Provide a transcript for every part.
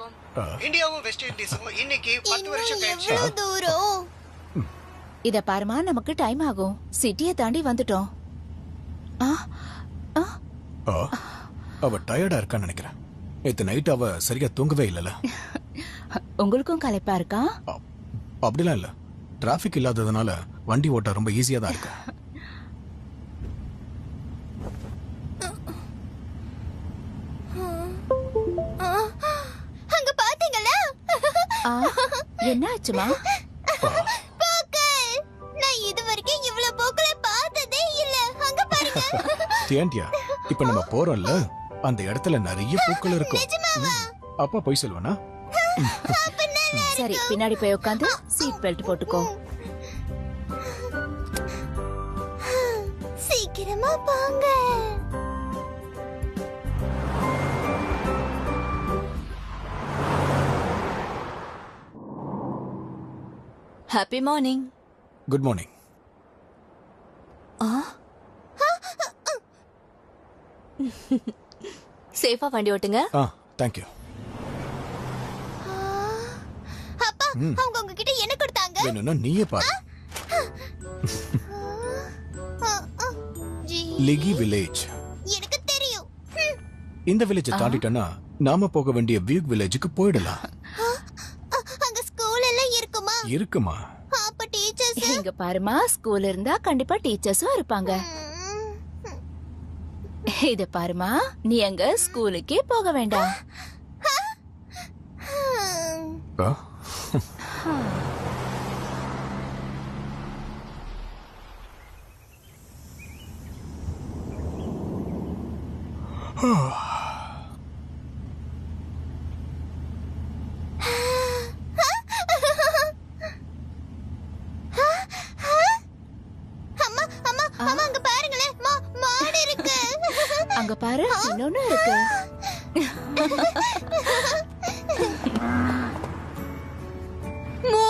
பார்ப்போம். இந்தியாவும் வெஸ்ட் இண்டீஸும் இன்னைக்கு 10 வருஷம் கழிச்சு தூரம். இத பாருமா, நமக்கு டைம் ஆகும். சிட்டியை தாண்டி வந்துட்டோம். அவ டயர்டா இருக்கான்னு நினைக்கிறேன். நேத்து நைட் அவ சரியா தூங்கவே இல்லல. உங்களுக்கும் களைப்பா இருக்கா? அப்படிலாம் இல்ல, டிராபிக் இல்லாததுனால வண்டி ஓட்ட ரொம்ப ஈஸியா தான் இருக்கு. அங்க பாத்தீங்களா? என்ன ஆச்சுமா? பூக்கள். நான் இதுவரைக்கும் இவ்வளவு பூக்களை பார்த்ததே இல்ல. அங்க பாருங்க. தியாண்டியா, இப்ப நம்ம போறோம்ல, அந்த இடத்துல நிறைய பூக்கள் இருக்கும். நிஜமாவா? அப்பா போய் சொல்லுவானா? சரி, பின்னாடி போய் உட்காந்து சீட் பெல்ட் போட்டுக்கோ. சீக்கிரமா போங்க. Happy morning. Good morning. சேஃபா வண்டி ஓட்டுங்க. Thank you. அப்பா, அவங்க உங்ககிட்ட என்ன கொடுத்தாங்க? வேணும்னா நீயே பாரு. ஜி, லிகி வில்லேஜ். எனக்கு தெரியும். இந்த வில்லேஜை தாண்டிட்டோம்னா நாம போக வேண்டிய வியூக் வில்லேஜுக்கு போயிடலாம். அங்க ஸ்கூல் எல்லாம் இருக்குமா? இருக்குமா? அப்ப டீச்சர்ஸ்? இங்க பாருமா, ஸ்கூல் இருந்தா கண்டிப்பா டீச்சர்ஸும் இருப்பாங்க. இத பாருமா, நீ அங்க ஸ்கூலுக்கே போக வேண்டாம். அம்மா, அம்மா, அம்மா, அங்க பாருங்களேன். மாடு இருக்கு. அங்க பாரு, இன்னொன்னு இருக்கு. மூ.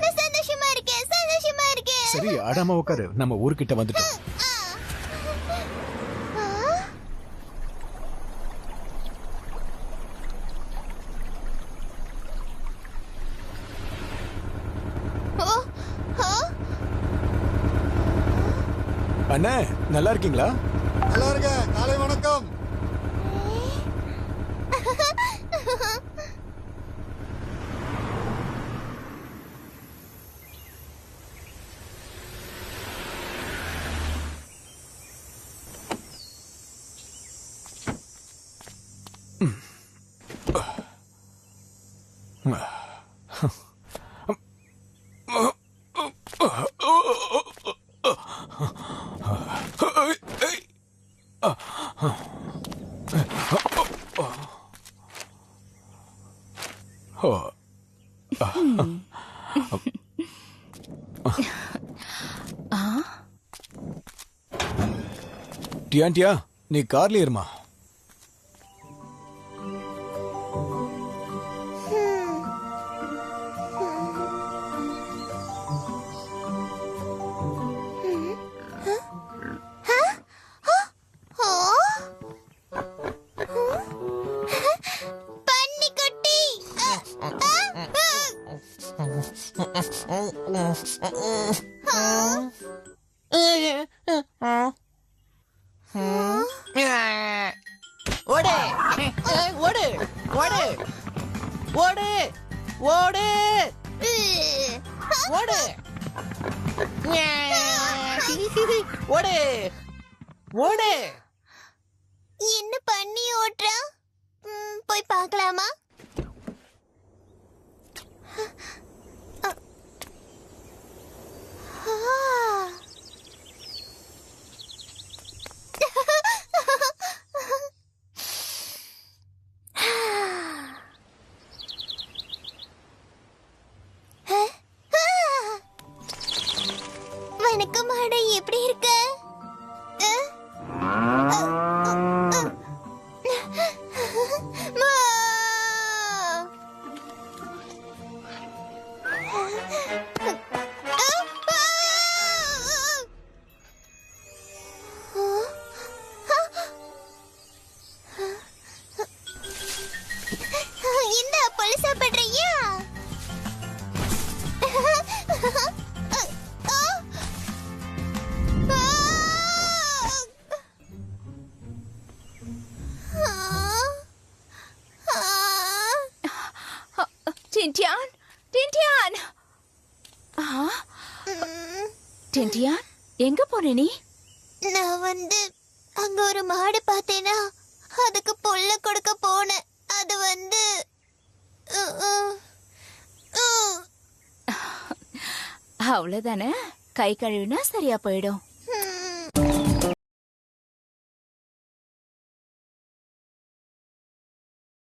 நான் சந்தோஷமா இருக்கேன், சந்தோஷமா இருக்கேன். சரி, ஆடாம உட்காரு. நம்ம ஊர்கிட்ட வந்துட்டோம். அண்ணே, நல்லா இருக்கீங்களா? நல்லா இருக்கேன். காலை வணக்கம். டியாண்டியா, நீ கார்ல ஏறுமா. பன்னிக்குட்டி. ஓடு ஓடு ஓடு ஓடு ஓடு ஓடு ஓடு ஓடு. என்ன பண்ணி ஓட்டுறா? போய் பார்க்கலாமா? வணக்கம் மாடை, எப்படி இருக்க? டின்டியான் டின்டியான் டின்டியான் எங்க போன நீ? நான் அங்க ஒரு மாடு பார்த்தேனா, அதுக்கு புல்ல கொடுக்க போனேன். அது அவ்வளவுதானே, கை கழுவினா சரியா போயிடும்.